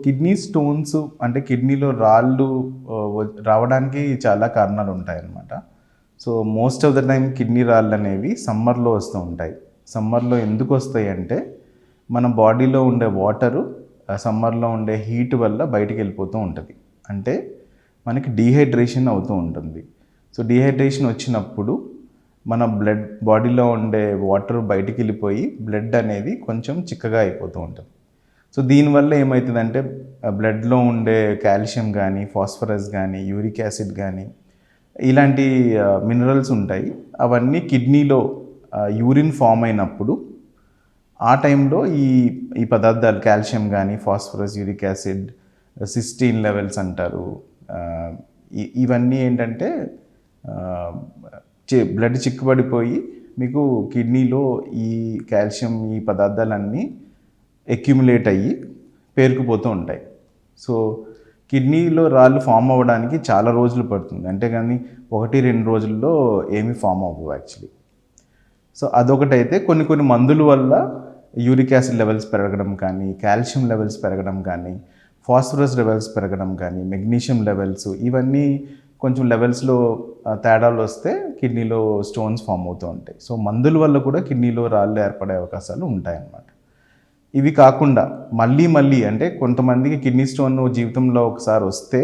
Kidney stones అంటే కిడ్నీలో రాళ్ళు రావడానికి చాలా కారణాలు ఉంటాయన్నమాట. So most of the time kidney రాళ్ళు అనేవి సమ్మర్లో వస్తూ ఉంటాయి. సమ్మర్లో ఎందుకు వస్తాయి అంటే మన బాడీలో ఉండే వాటరు సమ్మర్లో ఉండే హీట్ వల్ల బయటికి వెళ్ళిపోతూ ఉంటుంది. అంటే మనకి డీహైడ్రేషన్ అవుతూ ఉంటుంది. సో డీహైడ్రేషన్ వచ్చినప్పుడు మన బాడీలో ఉండే వాటర్ బయటికి వెళ్ళిపోయి బ్లడ్ అనేది కొంచెం చిక్కగా అయిపోతూ ఉంటుంది. సో దీనివల్ల ఏమవుతుందంటే బ్లడ్లో ఉండే కాల్షియం కానీ, ఫాస్ఫరస్ కానీ, యూరిక్ యాసిడ్ కానీ ఇలాంటి మినరల్స్ ఉంటాయి. అవన్నీ కిడ్నీలో యూరిన్ ఫామ్ అయినప్పుడు ఆ టైంలో ఈ పదార్థాలు కాల్షియం కానీ, phosphorus, uric acid, cystine levels అంటారు. ఇవన్నీ ఏంటంటే బ్లడ్ చిక్కుబడిపోయి మీకు కిడ్నీలో ఈ కాల్షియం ఈ పదార్థాలన్నీ అక్యుములేట్ అయ్యి పేరుకుపోతూ ఉంటాయి. సో కిడ్నీలో రాళ్ళు ఫామ్ అవ్వడానికి చాలా రోజులు పడుతుంది. అంటే కానీ 1-2 రోజుల్లో ఏమీ ఫామ్ అవ్వవు యాక్చువల్లీ. సో అదొకటైతే కొన్ని మందుల వల్ల యూరిక్ యాసిడ్ లెవెల్స్ పెరగడం కానీ, కాల్షియం లెవెల్స్ పెరగడం కానీ, ఫాస్ఫరస్ లెవెల్స్ పెరగడం కానీ, మెగ్నీషియం లెవెల్స్ ఇవన్నీ కొంచెం లెవెల్స్లో తేడాలు వస్తే కిడ్నీలో స్టోన్స్ ఫామ్ అవుతూ ఉంటాయి. సో మందుల వల్ల కూడా కిడ్నీలో రాళ్ళు ఏర్పడే అవకాశాలు ఉంటాయన్నమాట. ఇవి కాకుండా మళ్ళీ అంటే కొంతమందికి కిడ్నీ స్టోన్ జీవితంలో ఒకసారి వస్తే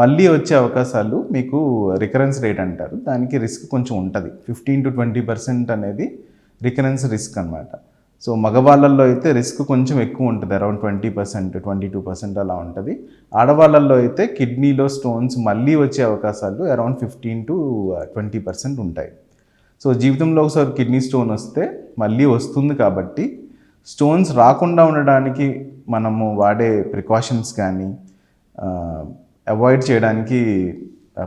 మళ్ళీ వచ్చే అవకాశాలు మీకు రికరెన్స్ రేట్ అంటారు. దానికి రిస్క్ కొంచెం ఉంటుంది. 15-20% అనేది రికరెన్స్ రిస్క్ అనమాట. సో మగవాళ్ళల్లో అయితే రిస్క్ కొంచెం ఎక్కువ ఉంటుంది, అరౌండ్ 20%, 22% అలా ఉంటుంది. ఆడవాళ్ళల్లో అయితే కిడ్నీలో స్టోన్స్ మళ్ళీ వచ్చే అవకాశాలు అరౌండ్ 15-20% ఉంటాయి. సో జీవితంలో ఒకసారి కిడ్నీ స్టోన్ వస్తే మళ్ళీ వస్తుంది కాబట్టి స్టోన్స్ రాకుండా ఉండడానికి మనము వాడే ప్రికాషన్స్ కానీ అవాయిడ్ చేయడానికి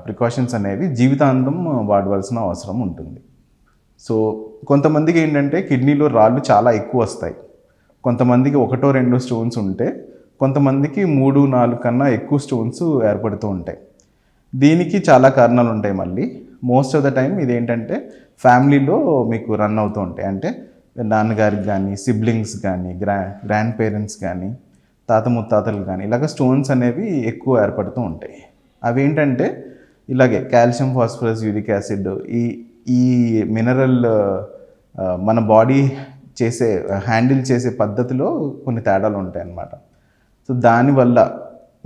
ప్రికాషన్స్ అనేవి జీవితాంతం వాడవలసిన అవసరం ఉంటుంది. సో కొంతమందికి ఏంటంటే కిడ్నీలో రాళ్ళు చాలా ఎక్కువ వస్తాయి. కొంతమందికి 1-2 స్టోన్స్ ఉంటే కొంతమందికి 3-4 కన్నా ఎక్కువ స్టోన్స్ ఏర్పడుతూ ఉంటాయి. దీనికి చాలా కారణాలు ఉంటాయి. మళ్ళీ మోస్ట్ ఆఫ్ ద టైం ఇదేంటంటే ఫ్యామిలీలో మీకు రన్ అవుతూ ఉంటాయి. అంటే నాన్నగారికి కానీ, సిబ్లింగ్స్ కానీ, గ్రాండ్ పేరెంట్స్ కానీ, తాత ముత్తాతలు కానీ ఇలాగ స్టోన్స్ అనేవి ఎక్కువ ఏర్పడుతూ ఉంటాయి. అవి ఏంటంటే ఇలాగే కాల్షియం, ఫాస్ఫరస్, యూరిక్ యాసిడ్ ఈ మినరల్ మన బాడీ హ్యాండిల్ చేసే పద్ధతిలో కొన్ని తేడాలు ఉంటాయి అన్నమాట. సో దానివల్ల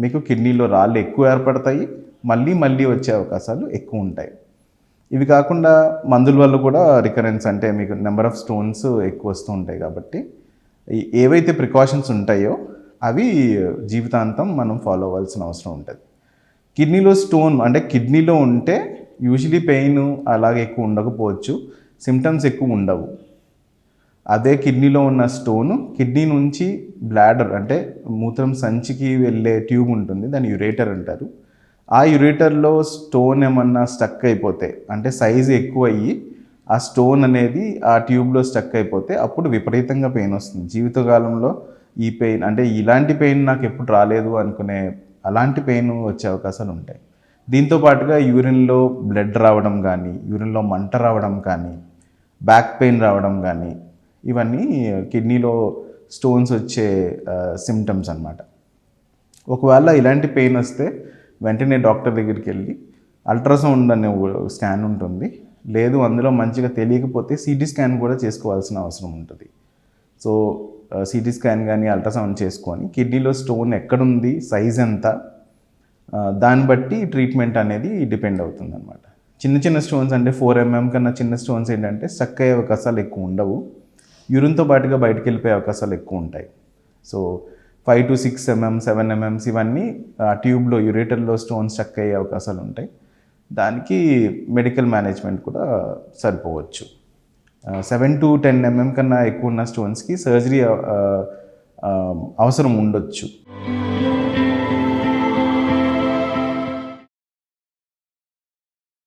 మీకు కిడ్నీలో రాళ్ళు ఎక్కువ ఏర్పడతాయి, మళ్ళీ వచ్చే అవకాశాలు ఎక్కువ ఉంటాయి. ఇవి కాకుండా మందుల వల్ల కూడా రికరెన్స్ అంటే మీకు నెంబర్ ఆఫ్ స్టోన్స్ ఎక్కువ వస్తూ ఉంటాయి. కాబట్టి ఏవైతే ప్రికాషన్స్ ఉంటాయో అవి జీవితాంతం మనం ఫాలో అవ్వాల్సిన అవసరం ఉంటుంది. కిడ్నీలో స్టోన్ అంటే కిడ్నీలో ఉంటే యూజువలీ పెయిన్ అలాగే ఎక్కువ ఉండకపోవచ్చు, సిమ్టమ్స్ ఎక్కువ ఉండవు. అదే కిడ్నీలో ఉన్న స్టోన్ కిడ్నీ నుంచి బ్లాడర్ అంటే మూత్రం సంచికి వెళ్ళే ట్యూబ్ ఉంటుంది, దాన్ని యురేటర్ అంటారు. ఆ యురేటర్లో స్టోన్ ఏమన్నా స్టక్ అయిపోతే అంటే సైజు ఎక్కువ అయ్యి ఆ స్టోన్ అనేది ఆ ట్యూబ్లో స్టక్ అయిపోతే అప్పుడు విపరీతంగా పెయిన్ వస్తుంది. జీవితకాలంలో ఈ పెయిన్ అంటే ఇలాంటి పెయిన్ నాకు ఎప్పుడు రాలేదు అనుకునే అలాంటి పెయిన్ వచ్చే అవకాశాలు ఉంటాయి. దీంతో పాటుగా యూరిన్లో బ్లడ్ రావడం కానీ, యూరిన్లో మంట రావడం కానీ, బ్యాక్ పెయిన్ రావడం కానీ ఇవన్నీ కిడ్నీలో స్టోన్స్ వచ్చే సిమ్టమ్స్ అన్నమాట. ఒకవేళ ఇలాంటి పెయిన్ వస్తే వెంటనే డాక్టర్ దగ్గరికి వెళ్ళి అల్ట్రాసౌండ్ అనే స్కాన్ ఉంటుంది. లేదు అందులో మంచిగా తెలియకపోతే సిటీ స్కాన్ కూడా చేసుకోవాల్సిన అవసరం ఉంటుంది. సో సిటీ స్కాన్ కానీ అల్ట్రాసౌండ్ చేసుకొని కిడ్నీలో స్టోన్ ఎక్కడుంది, సైజ్ ఎంత, దాన్ని బట్టి ట్రీట్మెంట్ అనేది డిపెండ్ అవుతుంది అనమాట. చిన్న స్టోన్స్ అంటే 4 mm కన్నా చిన్న స్టోన్స్ ఏంటంటే స్టక్ అయ్యే అవకాశాలు ఎక్కువ ఉండవు, యూరిన్తో పాటుగా బయటకు వెళ్ళిపోయే అవకాశాలు ఎక్కువ ఉంటాయి. సో 5-6 mm, 7 mm ఇవన్నీ ట్యూబ్లో యురేటర్లో స్టోన్స్ స్టక్ అయ్యే అవకాశాలు ఉంటాయి. దానికి మెడికల్ మేనేజ్మెంట్ కూడా సరిపోవచ్చు. 7-10 mm కన్నా ఎక్కువ ఉన్న స్టోన్స్కి సర్జరీ అవసరం ఉండొచ్చు.